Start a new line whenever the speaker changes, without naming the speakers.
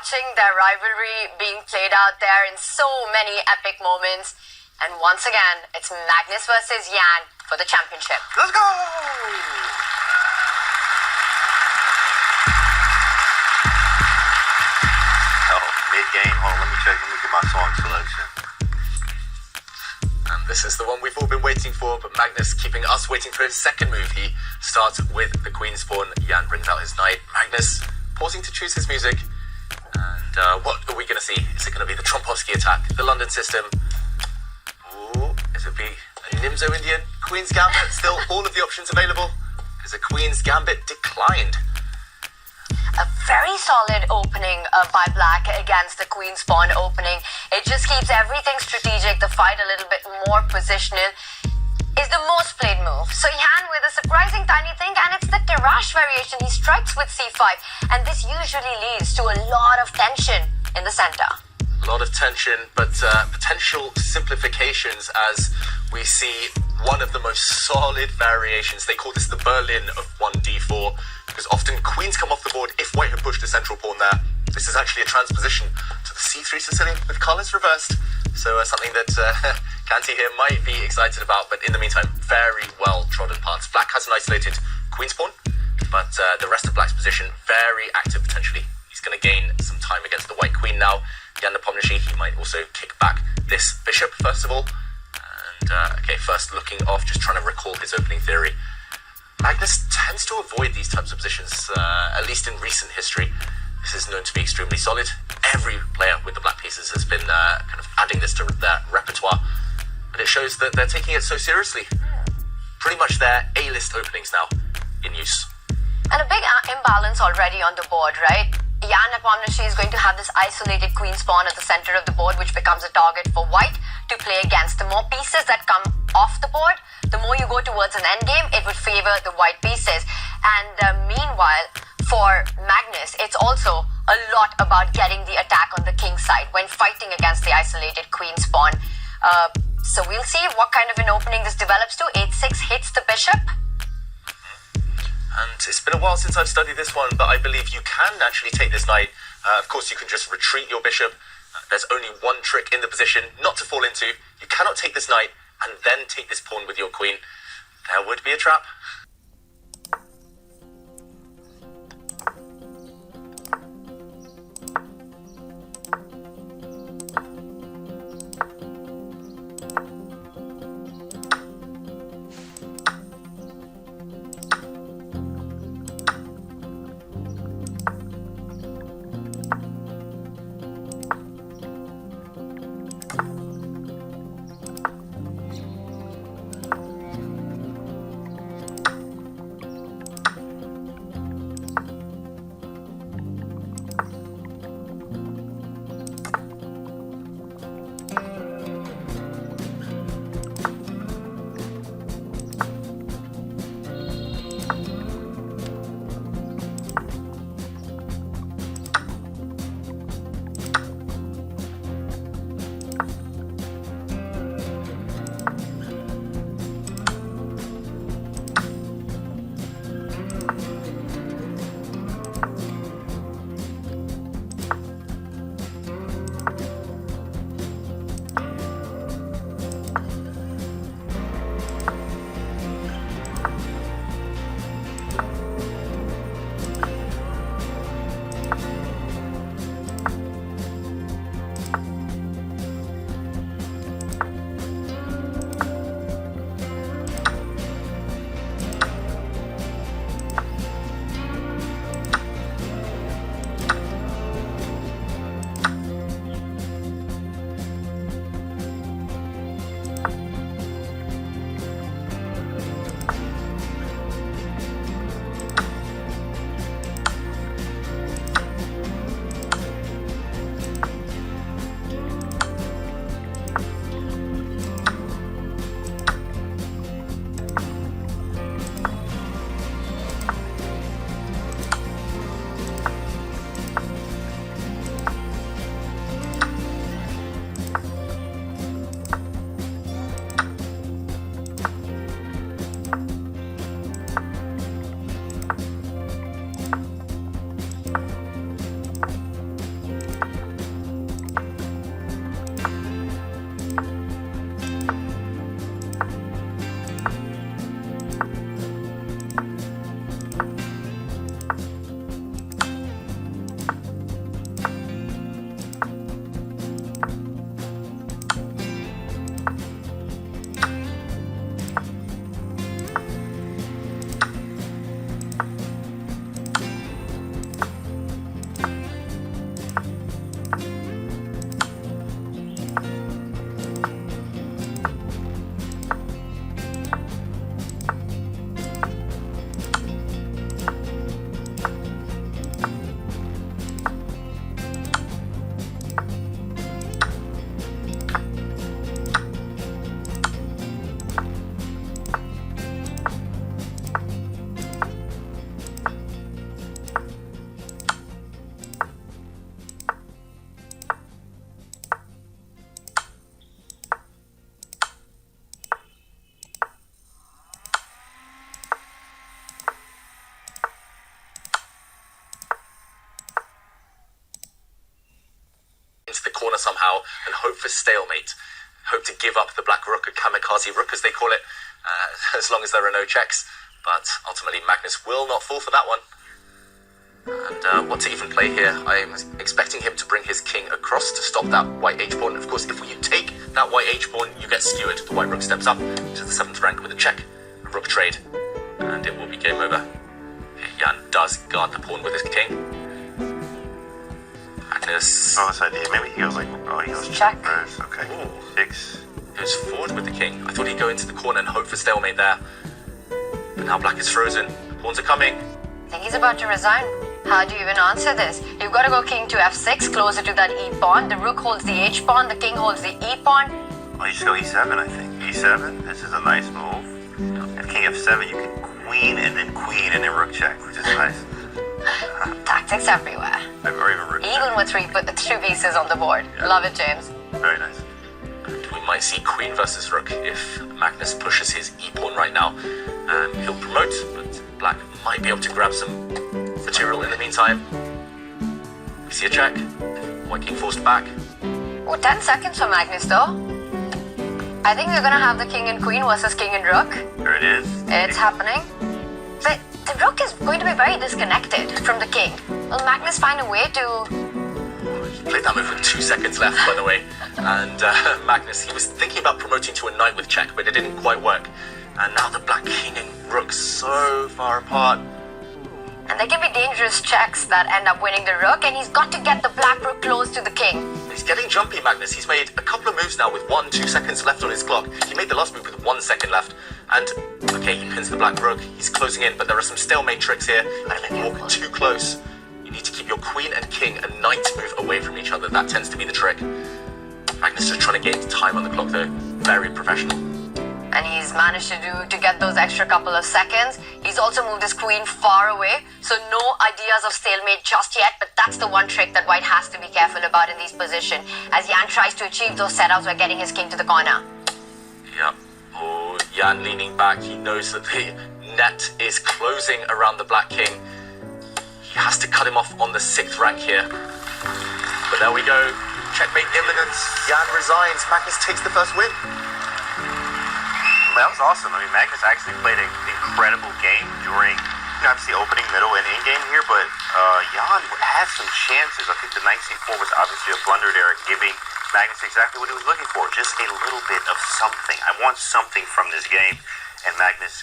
watching their rivalry being played out there in so many epic moments. And once again, it's Magnus versus Jan for the championship.
Let's go! Oh, mid-game. Hold on, let me check. Let me get my song selection.
And this is the one we've all been waiting for, but Magnus keeping us waiting for his second move. He starts with the Queen's Pawn. Jan brings out his knight. Magnus pausing to choose his music. And what are we going to see? Is it going to be the Trompowsky attack, the London system? Ooh, is it be a Nimzo Indian? Queen's Gambit? Still all of the options available? Is a Queen's Gambit declined?
A very solid opening by Black against the Queen's Pawn opening. It just keeps everything strategic, the fight a little bit more positional. Is the most played move. So Jan with a surprising tiny thing, and it's the Tirash variation. He strikes with c5, and this usually leads to a lot of tension in the center.
A lot of tension, but potential simplifications as we see one of the most solid variations. They call this the Berlin of 1d4, because often queens come off the board if white have pushed a central pawn there. This is actually a transposition to the c3 Sicilian with colours reversed. So something that Kanti here might be excited about, but in the meantime, very well trodden paths. Black has an isolated Queen's Pawn, but the rest of Black's position, very active potentially. He's going to gain some time against the White Queen now. Jan Nepomniachtchi, he might also kick back this bishop first of all. And okay, first looking off, just trying to recall his opening theory. Magnus tends to avoid these types of positions, at least in recent history. This is known to be extremely solid. Every player with the black pieces has been kind of adding this to their repertoire. But it shows that they're taking it so seriously. Pretty much their A-list openings now in use.
And a big imbalance already on the board, right? Jan Nepomniachtchi is going to have this isolated Queen's Pawn at the center of the board, which becomes a target for white to play against. The more pieces that come off the board, the more you go towards an endgame, it would favor the white pieces. And meanwhile, for Magnus, it's also a lot about getting the attack on the king side when fighting against the isolated Queen's Pawn. So we'll see what kind of an opening this develops to. 8-6 hits the bishop.
And it's been a while since I've studied this one, but I believe you can actually take this knight. Of course, you can just retreat your bishop. There's only one trick in the position not to fall into. You cannot take this knight and then take this pawn with your queen. There would be a trap. into the corner somehow and hope for stalemate. Hope to give up the black rook, a kamikaze rook as they call it, as long as there are no checks. But ultimately Magnus will not fall for that one. And what to even play here? I'm expecting him to bring his king across to stop that white h-pawn. Of course, if you take that white h-pawn, you get skewered. The white rook steps up to the 7th rank with a check, a rook trade, and it will be game over. Jan does guard the pawn with his king. Magnus
Oh, this idea. Maybe he goes like, oh, he goes
Check.
first. Okay.
Ooh.
6.
goes forward with the king. I thought he'd go into the corner and hope for stalemate there. But now black is frozen. Pawns are coming.
I think he's about to resign. How do you even answer this? You've got to go king to f6, closer to that e-pawn. The rook holds the h-pawn, the king holds the e-pawn.
Oh, you just go e7, I think. e7. This is a nice move. At king f7, you can queen and then rook check, which is nice.
Tactics everywhere.
Or even rook check.
Even with three pieces on the board.
Yeah.
Love it, James.
Very nice.
And we might see queen versus rook if Magnus pushes his e-pawn right now. He'll promote, but black might be able to grab some material in the meantime. We see a check. White king forced back.
Oh, 10 seconds for Magnus though. I think we're gonna have the king and queen versus king and rook.
Here it is.
It's happening. But the rook is going to be very disconnected from the king. Will Magnus find a way to...
He played that move with 2 seconds left, by the way. And Magnus, he was thinking about promoting to a knight with check, but it didn't quite work. And now the black king and rook so far apart.
And there can be dangerous checks that end up winning the rook, and he's got to get the black rook close to the king.
He's getting jumpy, Magnus. He's made a couple of moves now with 1-2 seconds left on his clock. He made the last move with 1 second left. And, okay, he pins the black rook. He's closing in, but there are some stalemate tricks here. And if you walk too close, you need to keep your queen and king and knight move away from each other. That tends to be the trick. Magnus just trying to gain time on the clock, though. Very professional.
And he's managed to get those extra couple of seconds. He's also moved his queen far away, so no ideas of stalemate just yet, but that's the one trick that white has to be careful about in these positions, as Jan tries to achieve those setups by getting his king to the corner.
Yeah. Oh, Jan leaning back. He knows that the net is closing around the black king. He has to cut him off on the 6th rank here. But there we go. Checkmate imminent. Jan resigns. Magnus takes the first win.
That was awesome. I mean, Magnus actually played an incredible game during, obviously opening, middle, and end game here, but Jan had some chances. I think the knight c4 was obviously a blunder there, giving Magnus exactly what he was looking for, just a little bit of something. I want something from this game, and Magnus